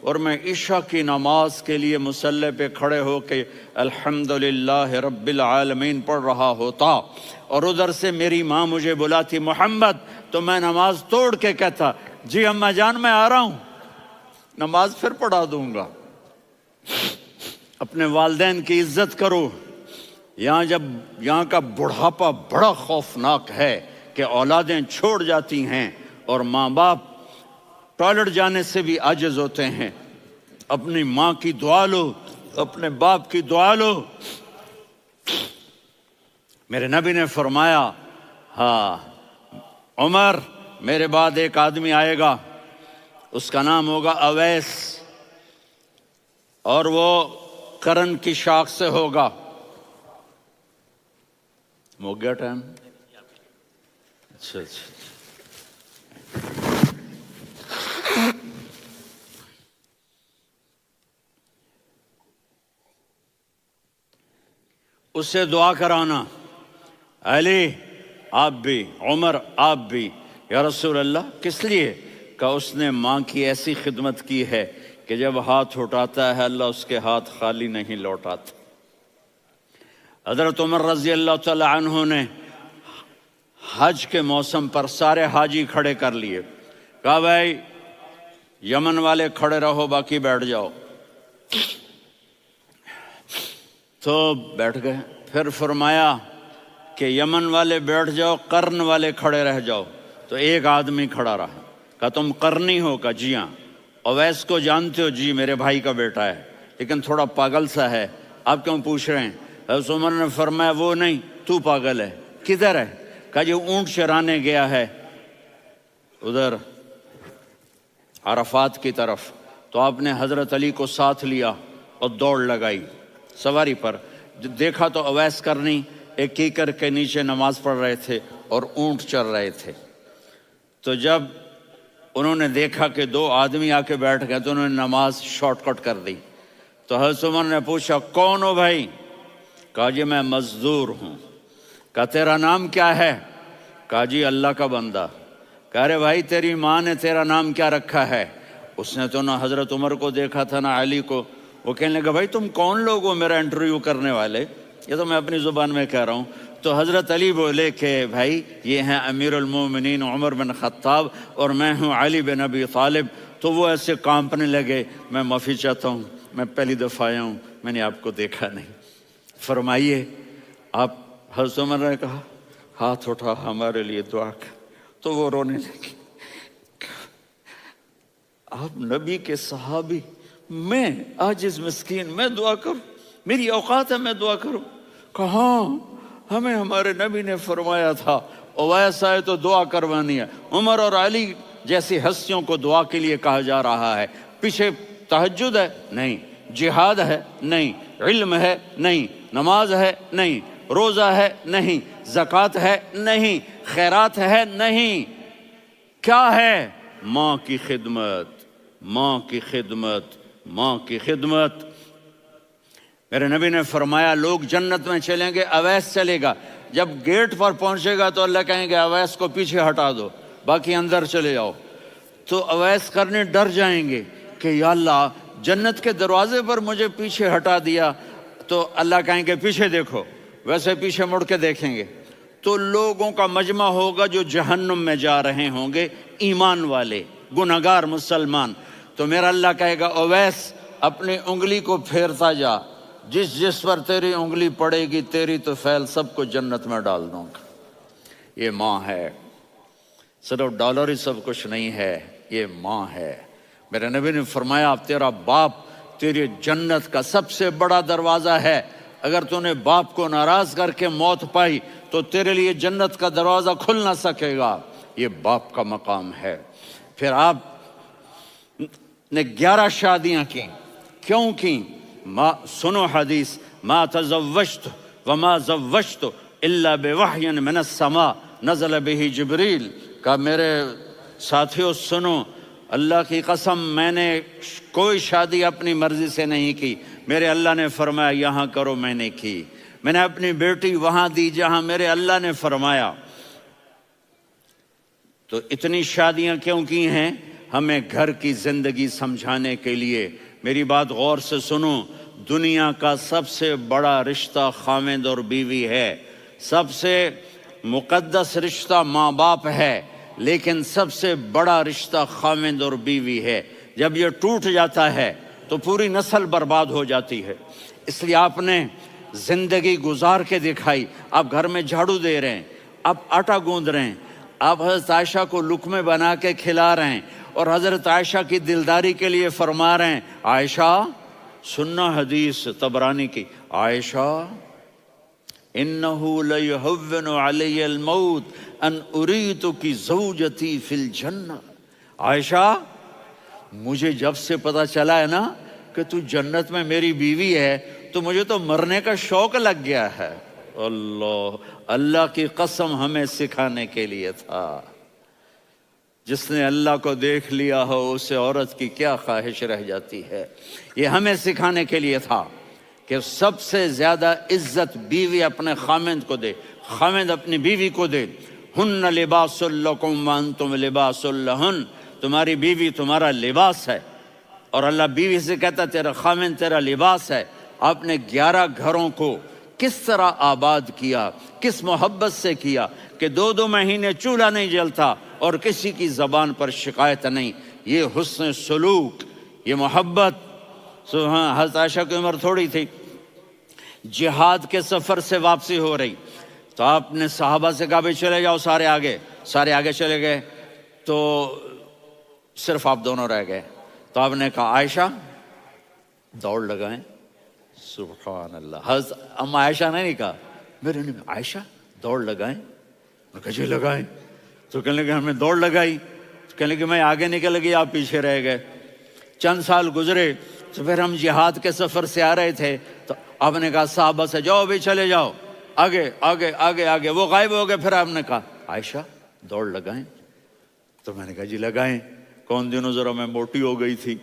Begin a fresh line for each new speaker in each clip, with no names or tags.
اور میں عشاء کی نماز کے لیے مصلی پہ کھڑے ہو کے الحمدللہ رب العالمین پڑھ رہا ہوتا اور ادھر سے میری ماں مجھے بلاتی محمد، تو میں نماز توڑ کے کہتا جی اماں جان میں آ رہا ہوں، نماز پھر پڑھا دوں گا۔ اپنے والدین کی عزت کرو۔ یہاں کا بڑھاپا بڑا خوفناک ہے کہ اولادیں چھوڑ جاتی ہیں اور ماں باپ ٹوائلٹ جانے سے بھی عاجز ہوتے ہیں۔ اپنی ماں کی دعا لو، اپنے باپ کی دعا لو۔ میرے نبی نے فرمایا ہاں عمر، میرے بعد ایک آدمی آئے گا، اس کا نام ہوگا اویس، اور وہ قرن کی شاخ سے ہوگا۔ ہو گیا ٹائم؟ اچھا اس سے دعا کرانا، علی آپ بھی، عمر آپ بھی۔ یا رسول اللہ کس لیے؟ کہ اس نے ماں کی ایسی خدمت کی ہے کہ جب ہاتھ اٹھاتا ہے اللہ اس کے ہاتھ خالی نہیں لوٹاتا۔ حضرت عمر رضی اللہ تعالی عنہ نے حج کے موسم پر سارے حاجی کھڑے کر لیے، کہا بھائی یمن والے کھڑے رہو باقی بیٹھ جاؤ، تو بیٹھ گئے۔ پھر فرمایا کہ یمن والے بیٹھ جاؤ، قرن والے کھڑے رہ جاؤ، تو ایک آدمی کھڑا رہا۔ کہا تم قرنی ہو؟ کہا جی ہاں۔ اویس کو جانتے ہو؟ جی میرے بھائی کا بیٹا ہے لیکن تھوڑا پاگل سا ہے، آپ کیوں پوچھ رہے ہیں؟ حضرت عمر نے فرمایا وہ نہیں، تو پاگل ہے۔ کدھر ہے؟ کہا جی اونٹ چرانے گیا ہے ادھر عرفات کی طرف۔ تو آپ نے حضرت علی کو ساتھ لیا اور دوڑ لگائی سواری پر۔ دیکھا تو اویس کرنی ایک کیکر کے نیچے نماز پڑھ رہے تھے اور اونٹ چر رہے تھے۔ تو جب انہوں نے دیکھا کہ دو آدمی آ کے بیٹھ گئے تو انہوں نے نماز شارٹ کٹ کر دی۔ تو حضرت عمر نے پوچھا کون ہو بھائی؟ کہا جی میں مزدور ہوں۔ کہا تیرا نام کیا ہے؟ کہا جی اللہ کا بندہ۔ کہا رے بھائی تیری ماں نے تیرا نام کیا رکھا ہے؟ اس نے تو نہ حضرت عمر کو دیکھا تھا نہ علی کو۔ وہ کہنے لگا بھائی تم کون لوگ ہو میرا انٹرویو کرنے والے؟ یہ تو میں اپنی زبان میں کہہ رہا ہوں۔ تو حضرت علی بولے کہ بھائی یہ ہیں امیر المومنین عمر بن خطاب اور میں ہوں علی بن ابی طالب۔ تو وہ ایسے کانپنے لگے، میں معافی چاہتا ہوں، میں پہلی دفعہ آیا ہوں، میں نے آپ کو دیکھا نہیں، فرمائیے آپ۔ حضرت عمر نے کہا ہاتھ اٹھا ہمارے لیے دعا کر۔ تو وہ رونے لگے، آپ نبی کے صحابی، میں عاجز مسکین میں دعا کروں؟ میری اوقات ہے میں دعا کروں؟ کہاں ہمیں ہمارے نبی نے فرمایا تھا اویس آئے تو دعا کروانی ہے۔ عمر اور علی جیسی ہستیوں کو دعا کے لیے کہا جا رہا ہے۔ پیچھے تہجد ہے؟ نہیں۔ جہاد ہے؟ نہیں۔ علم ہے؟ نہیں۔ نماز ہے؟ نہیں۔ روزہ ہے؟ نہیں۔ زکوٰۃ ہے؟ نہیں۔ خیرات ہے؟ نہیں۔ کیا ہے؟ ماں کی خدمت، ماں کی خدمت، ماں کی خدمت۔ میرے نبی نے فرمایا لوگ جنت میں چلیں گے، اویس چلے گا، جب گیٹ پر پہنچے گا تو اللہ کہیں گے اویس کو پیچھے ہٹا دو، باقی اندر چلے جاؤ۔ تو اویس کرنے ڈر جائیں گے کہ یا اللہ جنت کے دروازے پر مجھے پیچھے ہٹا دیا، تو اللہ کہیں گے پیچھے دیکھو، ویسے پیچھے مڑ کے دیکھیں گے تو لوگوں کا مجمع ہوگا جو جہنم میں جا رہے ہوں گے، ایمان والے، گنہگار مسلمان۔ تو میرا اللہ کہے گا اویس اپنی انگلی کو پھیرتا جا، جس جس پر تیری انگلی پڑے گی تیری تو فیل سب کو جنت میں ڈال دوں گا۔ یہ ماں ہے، صرف ڈالر ہی سب کچھ نہیں ہے، یہ ماں ہے۔ میرے نبی نے فرمایا تیرا باپ تیری جنت کا سب سے بڑا دروازہ ہے، اگر تو نے باپ کو ناراض کر کے موت پائی تو تیرے لیے جنت کا دروازہ کھل نہ سکے گا، یہ باپ کا مقام ہے۔ پھر آپ نے 11 شادیاں کی، کیوں کی؟ سنو حدیث، ما تزوجت وما زوجت الا بوحی من السماء نزل به جبریل۔ کہ میرے ساتھیوں سنو، اللہ کی قسم میں نے کوئی شادی اپنی مرضی سے نہیں کی، میرے اللہ نے فرمایا یہاں کرو میں نے کی۔ میں نے اپنی بیٹی وہاں دی جہاں میرے اللہ نے فرمایا۔ تو اتنی شادیاں کیوں کی ہیں؟ ہمیں گھر کی زندگی سمجھانے کے لیے۔ میری بات غور سے سنو، دنیا کا سب سے بڑا رشتہ خاوند اور بیوی ہے، سب سے مقدس رشتہ ماں باپ ہے، لیکن سب سے بڑا رشتہ خاوند اور بیوی ہے۔ جب یہ ٹوٹ جاتا ہے تو پوری نسل برباد ہو جاتی ہے۔ اس لیے آپ نے زندگی گزار کے دکھائی۔ آپ گھر میں جھاڑو دے رہے ہیں، آپ آٹا گوندھ رہے ہیں، آپ حضرت عائشہ کو لقمے بنا کے کھلا رہے ہیں، اور حضرت عائشہ کی دلداری کے لیے فرما رہے ہیں، عائشہ سننا حدیث طبرانی کی، عائشہ انہو لیہون علی الموت ان اریتک زوجتی فی الجنہ۔ عائشہ مجھے جب سے پتا چلا ہے نا کہ تو جنت میں میری بیوی ہے تو مجھے تو مرنے کا شوق لگ گیا ہے۔ اللہ کی قسم ہمیں سکھانے کے لیے تھا۔ جس نے اللہ کو دیکھ لیا ہو اسے عورت کی کیا خواہش رہ جاتی ہے۔ یہ ہمیں سکھانے کے لیے تھا کہ سب سے زیادہ عزت بیوی اپنے خاوند کو دے، خاوند اپنی بیوی کو دے۔ ہن لباس لکم وانتم لباس لہن، تمہاری بیوی تمہارا لباس ہے، اور اللہ بیوی سے کہتا تیرا خاوند تیرا لباس ہے۔ آپ نے 11 گھروں کو کس طرح آباد کیا، کس محبت سے کیا کہ 2 مہینے چولہا نہیں جلتا اور کسی کی زبان پر شکایت نہیں۔ یہ حسن سلوک، یہ محبت۔ حضرت عائشہ کی عمر تھوڑی تھی، جہاد کے سفر سے واپسی ہو رہی، تو آپ نے صحابہ سے کہا بھی چلے جاؤ، سارے آگے چلے گئے، تو صرف آپ دونوں رہ گئے۔ تو آپ نے کہا عائشہ دوڑ لگائیں۔ سبحان اللہ، حضرت اما عائشہ نے نہیں کہا، میرے نے عائشہ دوڑ لگائیں، میں کہا جی لگائیں۔ تو کہنے لگے ہمیں دوڑ لگائی، کہنے لگے میں آگے نکل گئی، آپ پیچھے رہ گئے۔ چند سال گزرے تو پھر ہم جہاد کے سفر سے آ رہے تھے، تو آپ نے کہا صحابہ سے جاؤ بھی چلے جاؤ، آگے آگے آگے آگے، وہ غائب ہو گئے۔ پھر آپ نے کہا عائشہ دوڑ لگائیں، تو میں نے کہا جی لگائیں۔ کون دنوں ذرا میں موٹی ہو گئی تھی،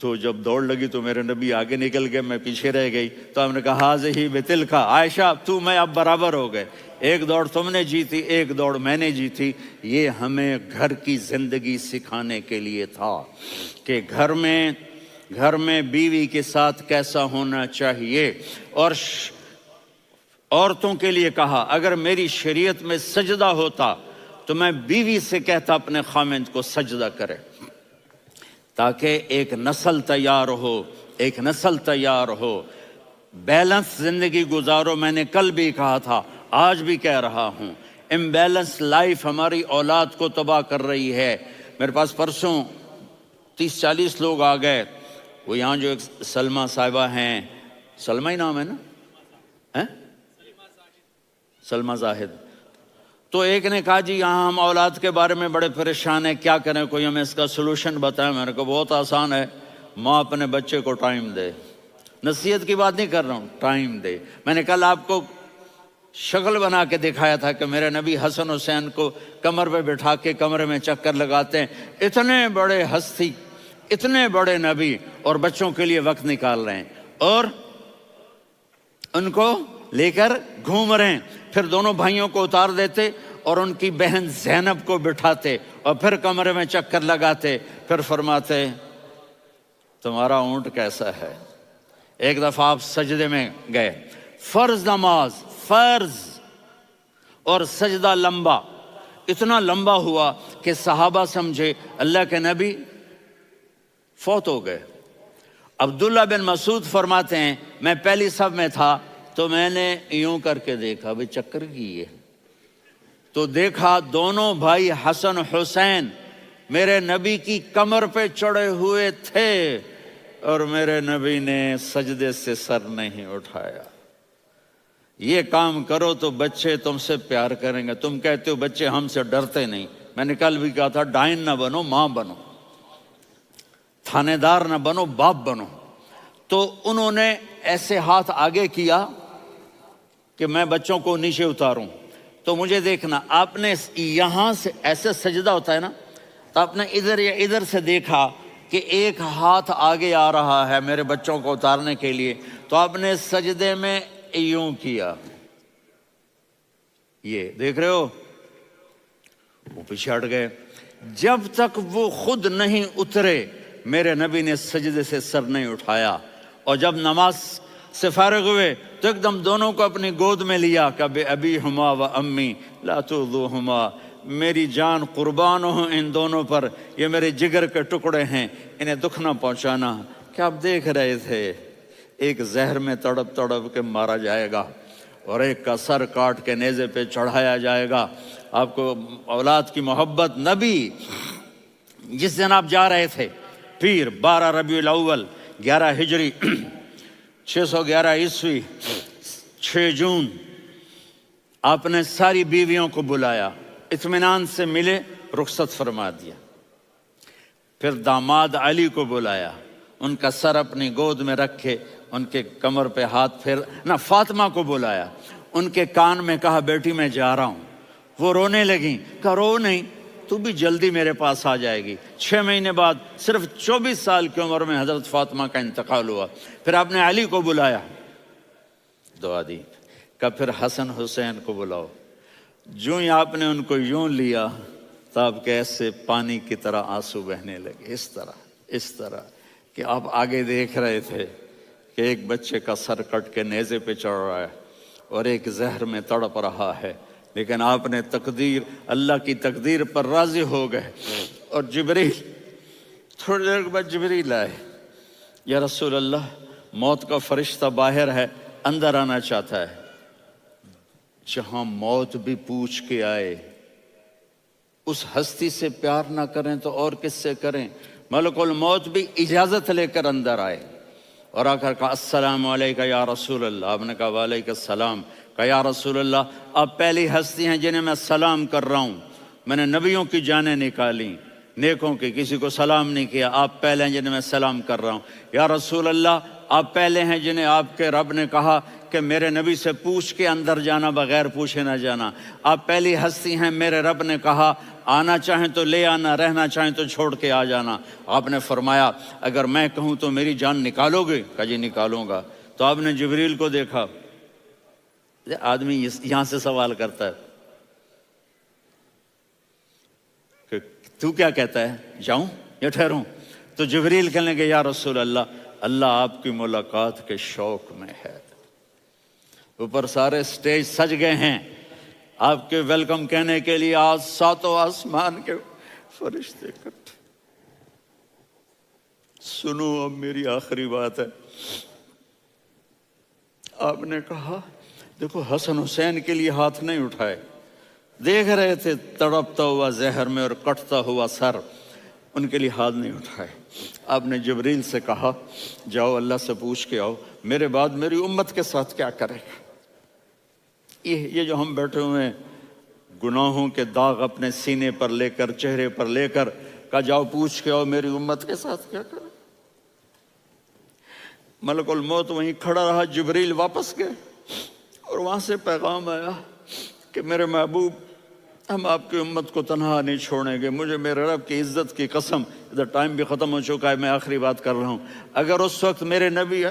تو جب دوڑ لگی تو میرے نبی آگے نکل گئے، میں پیچھے رہ گئی۔ تو ہم نے کہا ہاذہ بتلک، عائشہ تو میں اب برابر ہو گئے، ایک دوڑ تم نے جیتی، ایک دوڑ میں نے جیتی۔ یہ ہمیں گھر کی زندگی سکھانے کے لیے تھا کہ گھر میں بیوی کے ساتھ کیسا ہونا چاہیے۔ اور عورتوں کے لیے کہا اگر میری شریعت میں سجدہ ہوتا تو میں بیوی سے کہتا اپنے خاوند کو سجدہ کرے، تاکہ ایک نسل تیار ہو، بیلنس زندگی گزارو۔ میں نے کل بھی کہا تھا، آج بھی کہہ رہا ہوں، امبیلنس لائف ہماری اولاد کو تباہ کر رہی ہے۔ میرے پاس پرسوں 30-40 لوگ آ گئے، وہ یہاں جو ایک سلمہ صاحبہ ہیں، سلمہ ہی نام ہے نا، سلمہ زاہد، تو ایک نے کہا جی یہاں ہم اولاد کے بارے میں بڑے پریشان ہیں، کیا کریں، کوئی ہمیں اس کا سلوشن بتائیں۔ میں نے کہا بہت آسان ہے، ماں اپنے بچے کو ٹائم دے، نصیحت کی بات نہیں کر رہا ہوں، ٹائم دے۔ میں نے کل آپ کو شکل بنا کے دکھایا تھا کہ میرے نبی حسن حسین کو کمر پہ بٹھا کے کمرے میں چکر لگاتے ہیں۔ اتنے بڑے ہستی، اتنے بڑے نبی، اور بچوں کے لیے وقت نکال رہے ہیں اور ان کو لے کر گھوم رہے ہیں۔ پھر دونوں بھائیوں کو اتار دیتے اور ان کی بہن زینب کو بٹھاتے اور پھر کمرے میں چکر لگاتے، پھر فرماتے تمہارا اونٹ کیسا ہے۔ ایک دفعہ آپ سجدے میں گئے، فرض نماز، فرض، اور سجدہ لمبا، اتنا لمبا ہوا کہ صحابہ سمجھے اللہ کے نبی فوت ہو گئے۔ عبداللہ بن مسعود فرماتے ہیں میں پہلی صف میں تھا تو میں نے یوں کر کے دیکھا، بھی چکر کی ہے، تو دیکھا دونوں بھائی حسن حسین میرے نبی کی کمر پہ چڑھے ہوئے تھے اور میرے نبی نے سجدے سے سر نہیں اٹھایا۔ یہ کام کرو تو بچے تم سے پیار کریں گے۔ تم کہتے ہو بچے ہم سے ڈرتے نہیں، میں نے کل بھی کہا تھا ڈائن نہ بنو، ماں بنو، تھانے دار نہ بنو، باپ بنو۔ تو انہوں نے ایسے ہاتھ آگے کیا کہ میں بچوں کو نیچے اتاروں، تو مجھے دیکھنا، آپ نے یہاں سے ایسے سجدہ ہوتا ہے نا، تو آپ نے ادھر یا ادھر سے دیکھا کہ ایک ہاتھ آگے آ رہا ہے میرے بچوں کو اتارنے کے لیے، تو آپ نے سجدے میں یوں کیا، یہ دیکھ رہے ہو، وہ پیچھے ہٹ گئے. جب تک وہ خود نہیں اترے میرے نبی نے سجدے سے سر نہیں اٹھایا. اور جب نماز سے فارغ ہوئے تو ایک دم دونوں کو اپنی گود میں لیا کہ بے ابی ہما و امی لا تؤذوہما، میری جان قربان ہو ان دونوں پر، یہ میرے جگر کے ٹکڑے ہیں، انہیں دکھ نہ پہنچانا. کیا آپ دیکھ رہے تھے ایک زہر میں تڑپ تڑپ کے مارا جائے گا اور ایک کا سر کاٹ کے نیزے پہ چڑھایا جائے گا. آپ کو اولاد کی محبت. نبی جس دن آپ جا رہے تھے پیر 12 ربیع الاول 11 ہجری 611 عیسوی 6 جون، آپ نے ساری بیویوں کو بلایا، اطمینان سے ملے، رخصت فرما دیا. پھر داماد علی کو بلایا، ان کا سر اپنی گود میں رکھے، ان کے کمر پہ ہاتھ پھیر نہ. فاطمہ کو بلایا، ان کے کان میں کہا بیٹی میں جا رہا ہوں. وہ رونے لگیں. کہا رو نہیں، تو بھی جلدی میرے پاس آ جائے گی. 6 مہینے بعد صرف 24 سال کی عمر میں حضرت فاطمہ کا انتقال ہوا. پھر آپ نے علی کو بلایا، دعا دی. کہا پھر حسن حسین کو بلاؤ. جو ہی آپ نے ان کو یوں لیا تو آپ کے ایسے پانی کی طرح آنسو بہنے لگے. اس طرح کہ آپ آگے دیکھ رہے تھے کہ ایک بچے کا سر کٹ کے نیزے پہ چڑھ رہا ہے اور ایک زہر میں تڑپ رہا ہے، لیکن آپ نے تقدیر، اللہ کی تقدیر پر راضی ہو گئے. اور جبریل تھوڑی دیر کے بعد جبریل آئے. یا رسول اللہ، موت کا فرشتہ باہر ہے، اندر آنا چاہتا ہے. جہاں موت بھی پوچھ کے آئے، اس ہستی سے پیار نہ کریں تو اور کس سے کریں؟ ملک الموت بھی اجازت لے کر اندر آئے اور آ کر کہا السلام علیکہ یا رسول اللہ. آپ نے کہا وعلیکم السلام. کہا یا رسول اللہ، آپ پہلی ہستی ہیں جنہیں میں سلام کر رہا ہوں. میں نے نبیوں کی جانیں نکالی، نیکوں کی، کسی کو سلام نہیں کیا. آپ پہلے ہیں جنہیں میں سلام کر رہا ہوں. یا رسول اللہ، آپ پہلے ہیں جنہیں آپ کے رب نے کہا کہ میرے نبی سے پوچھ کے اندر جانا، بغیر پوچھے نہ جانا. آپ پہلی ہستی ہیں میرے رب نے کہا آنا چاہیں تو لے آنا، رہنا چاہیں تو چھوڑ کے آ جانا. آپ نے فرمایا اگر میں کہوں تو میری جان نکالو گے؟ کہا جی نکالوں گا. تو آپ نے جبریل کو دیکھا. آدمی یہاں سے سوال کرتا ہے کہ تو کیا کہتا ہے، جاؤں یا ٹھہروں؟ تو جبریل کہنے لگے یا رسول اللہ، اللہ آپ کی ملاقات کے شوق میں ہے. اوپر سارے سٹیج سج گئے ہیں آپ کے ویلکم کہنے کے لیے. آج 7 آسمان کے فرشتے اکٹھے. سنو اب میری آخری بات ہے. آپ نے کہا دیکھو، حسن حسین کے لیے ہاتھ نہیں اٹھائے، دیکھ رہے تھے تڑپتا ہوا زہر میں اور کٹتا ہوا سر، ان کے لیے ہاتھ نہیں اٹھائے. آپ نے جبریل سے کہا جاؤ اللہ سے پوچھ کے آؤ میرے بعد میری امت کے ساتھ کیا کرے گا. یہ جو ہم بیٹھے ہوئے ہیں گناہوں کے داغ اپنے سینے پر لے کر، چہرے پر لے کر، کہا جاؤ پوچھ کے آؤ میری امت کے ساتھ کیا کرے. ملک الموت وہیں کھڑا رہا. جبریل واپس گئے اور وہاں سے پیغام آیا کہ میرے محبوب، ہم آپ کی امت کو تنہا نہیں چھوڑیں گے. مجھے میرے رب کی عزت کی قسم، ادھر ٹائم بھی ختم ہو چکا ہے، میں آخری بات کر رہا ہوں، اگر اس وقت میرے نبی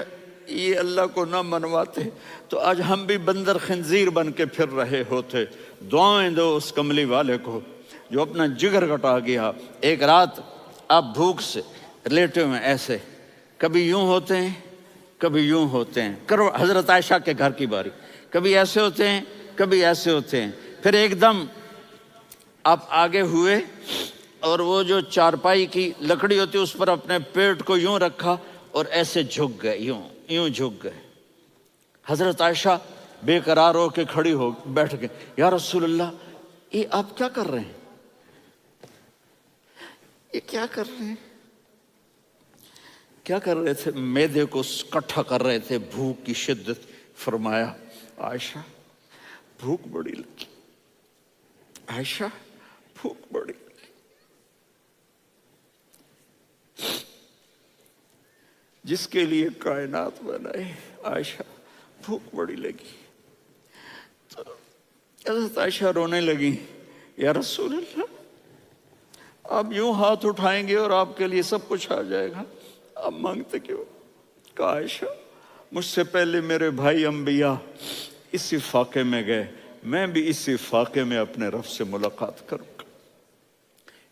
یہ اللہ کو نہ منواتے تو آج ہم بھی بندر خنزیر بن کے پھر رہے ہوتے. دعائیں دو اس کملی والے کو جو اپنا جگر کٹا گیا. ایک رات آپ بھوک سے لیٹے ہوئے ایسے، کبھی یوں ہوتے ہیں کبھی یوں ہوتے ہیں. کرو حضرت عائشہ کے گھر کی باری، کبھی ایسے ہوتے ہیں کبھی ایسے ہوتے ہیں. پھر ایک دم آپ آگے ہوئے اور وہ جو چارپائی کی لکڑی ہوتی اس پر اپنے پیٹ کو یوں رکھا اور ایسے جھک گئے، یوں جھک گئے. حضرت عائشہ بے قرار ہو کے کھڑی ہو بیٹھ گئے. یا رسول اللہ، یہ آپ کیا کر رہے ہیں؟ یہ کیا کر رہے ہیں؟ کیا کر رہے تھے؟ معدے کو اکٹھا کر رہے تھے، بھوک کی شدت. فرمایا عائشہ بھوک بڑی لگی، عائشہ بھوک بڑی لگی. جس کے لیے کائنات بنائے، عائشہ بھوک بڑی لگی. تو حضرت عائشہ رونے لگی. یا رسول اللہ، آپ یوں ہاتھ اٹھائیں گے اور آپ کے لیے سب کچھ آ جائے گا، آپ مانگتے کیوں؟ کہا عائشہ مجھ سے پہلے میرے بھائی انبیاء اسی فاقے میں گئے، میں بھی اسی فاقے میں اپنے رب سے ملاقات کروں گا.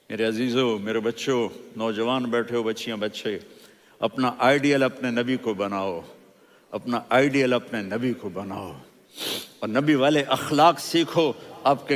میرے عزیزوں، میرے بچوں، نوجوان بیٹھے ہو، بچیاں بچے، اپنا آئیڈیل اپنے نبی کو بناؤ، اپنا آئیڈیل اپنے نبی کو بناؤ، اور نبی والے اخلاق سیکھو. آپ کے